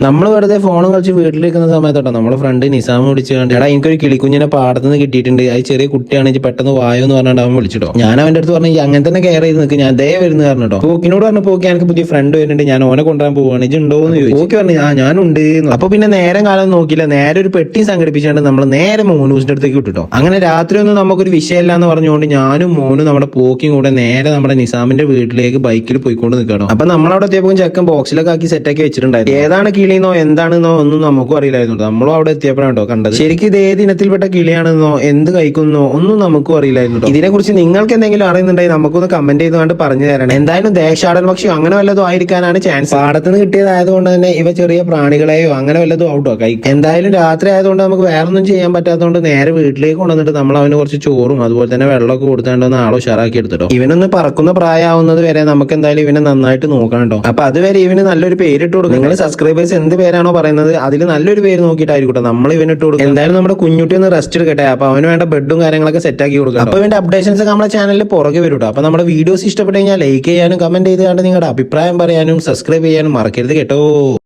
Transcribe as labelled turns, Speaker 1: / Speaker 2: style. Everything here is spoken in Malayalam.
Speaker 1: നമ്മൾ വെറുതെ ഫോണും കളിച്ച് വീട്ടിലിരിക്കുന്ന സമയത്തോട്ടോ നമ്മളെ ഫ്രണ്ട് നിസാം വിളിച്ച് കണ്ട് എടാ എനിക്കൊരു കിളിക്കുഞ്ഞിനെ പാടത്ത് നിന്ന് കിട്ടിയിട്ടുണ്ട്, അത് ചെറിയ കുട്ടിയാണെങ്കിൽ പെട്ടെന്ന് വായോ എന്ന് പറഞ്ഞിട്ട് അവൻ വിളിച്ചിട്ടോ. ഞാൻ അവന്റെ അടുത്ത് പറഞ്ഞു അങ്ങനെ തന്നെ കെയർ ചെയ്ത് നിൽക്ക്, ഞാൻ ദേ വരുന്ന പറഞ്ഞിട്ടോ. പോക്കിനോട് പറഞ്ഞു പോക്കി എനിക്ക് പുതിയ ഫ്രണ്ട് വരുന്നുണ്ട്, ഞാൻ ഓനെ കൊണ്ടുവരാൻ പോവാണ്, ഇത് ഉണ്ടോന്ന് ചോദിച്ചു. പോക്കി പറഞ്ഞു ഞാനുണ്ട്. അപ്പൊ പിന്നെ നേരം കാലം നോക്കിയില്ല, നേരെ ഒരു പെട്ടി സംഘടിപ്പിച്ചുകൊണ്ട് നമ്മൾ നേരെ മോനൂസിന്റെ അടുത്തേക്ക് വിട്ടിട്ടോ. അങ്ങനെ രാത്രി ഒന്നും നമുക്കൊരു വിഷയമില്ല എന്ന് പറഞ്ഞുകൊണ്ട് ഞാനും മോനും നമ്മുടെ പോക്കിയും കൂടെ നേരെ നമ്മുടെ നിസാമിന്റെ വീട്ടിലേക്ക് ബൈക്കിൽ പോയിക്കൊണ്ട് നിൽക്കണം. അപ്പൊ നമ്മളവിടെ എത്തിയപ്പോൾ ചെക്കൻ ബോക്സിലൊക്കെ ആക്കി സെറ്റാക്കി വെച്ചിട്ടുണ്ടായിരുന്നു. ഏതാണ് കിളിയെന്നോ എന്താണെന്നോ ഒന്നും നമുക്കും അറിയില്ലായിരുന്നു. നമ്മളും അവിടെ എത്തിയപ്പോഴാണോ കണ്ടത്. ശരിക്കും ഇത് ഏത് ഇനത്തിൽപ്പെട്ട കിളിയാണെന്നോ എന്ത് കഴിക്കുന്നോ ഒന്നും നമുക്കും അറിയില്ലായിരുന്നു. ഇതിനെ കുറിച്ച് നിങ്ങൾക്ക് എന്തെങ്കിലും അറിയുന്നുണ്ടെങ്കിൽ നമുക്കൊന്ന് കമന്റ് ചെയ്തുകൊണ്ട് പറഞ്ഞു തരണം. എന്തായാലും ദേശാടൻ പക്ഷിയോ അങ്ങനെ വല്ലതും ആയിരിക്കാനാണ് ചാൻസ്. പാടത്തുനിന്ന് കിട്ടിയതായതുകൊണ്ട് തന്നെ ഇവ ചെറിയ പ്രാണികളെയോ അങ്ങനെ വല്ലതും ഔട്ടോ കഴിക്കും. എന്തായാലും രാത്രി ആയതുകൊണ്ട് നമുക്ക് വേറൊന്നും ചെയ്യാൻ പറ്റാത്തതുകൊണ്ട് നേരെ വീട്ടിലേക്ക് കൊണ്ടുവന്നിട്ട് നമ്മൾ അവന് കുറച്ച് ചോറും അതുപോലെ തന്നെ വെള്ളമൊക്കെ കൊടുത്താണ്ടൊന്ന് ആളോ ഉഷാറാക്കി എടുത്തിട്ടോ. ഇവനൊന്ന് പറക്കുന്ന പ്രായമാവുന്നത് വരെ നമുക്ക് എന്തായാലും ഇവനെ നന്നായിട്ട് നോക്കണം കേട്ടോ. അപ്പൊ അതുവരെ ഇവന് നല്ലൊരു പേരിട്ട് കൊടുക്കും. നിങ്ങൾ സബ്സ്ക്രൈബേഴ്സ് എന്ത് പേരാണോ പറയുന്നത് അതിൽ നല്ലൊരു പേര് നോക്കിയിട്ടായിരിക്കും നമ്മൾ ഇവനിട്ട് കൊടുക്കും. എന്തായാലും നമ്മുടെ കുഞ്ഞുട്ടി ഒന്ന് റെസ്റ്റ് എടുക്കട്ടെ. അപ്പൊ അവന് വേണ്ട ബെഡും കാര്യങ്ങളൊക്കെ സെറ്റ് ആക്കി കൊടുക്കാം. അപ്പൊ ഇവന്റെ അപ്ഡേഷൻസ് ഒക്കെ നമ്മുടെ ചാനലിൽ പുറകെ വരും കേട്ടോ. അപ്പൊ നമ്മുടെ വീഡിയോസ് ഇഷ്ടപ്പെട്ട് കഴിഞ്ഞാൽ ലൈക്ക് ചെയ്യാനും കമന്റ് ചെയ്ത് നിങ്ങളുടെ അഭിപ്രായം പറയാനും സബ്സ്ക്രൈബ് ചെയ്യാനും മറക്കരുത് കേട്ടോ.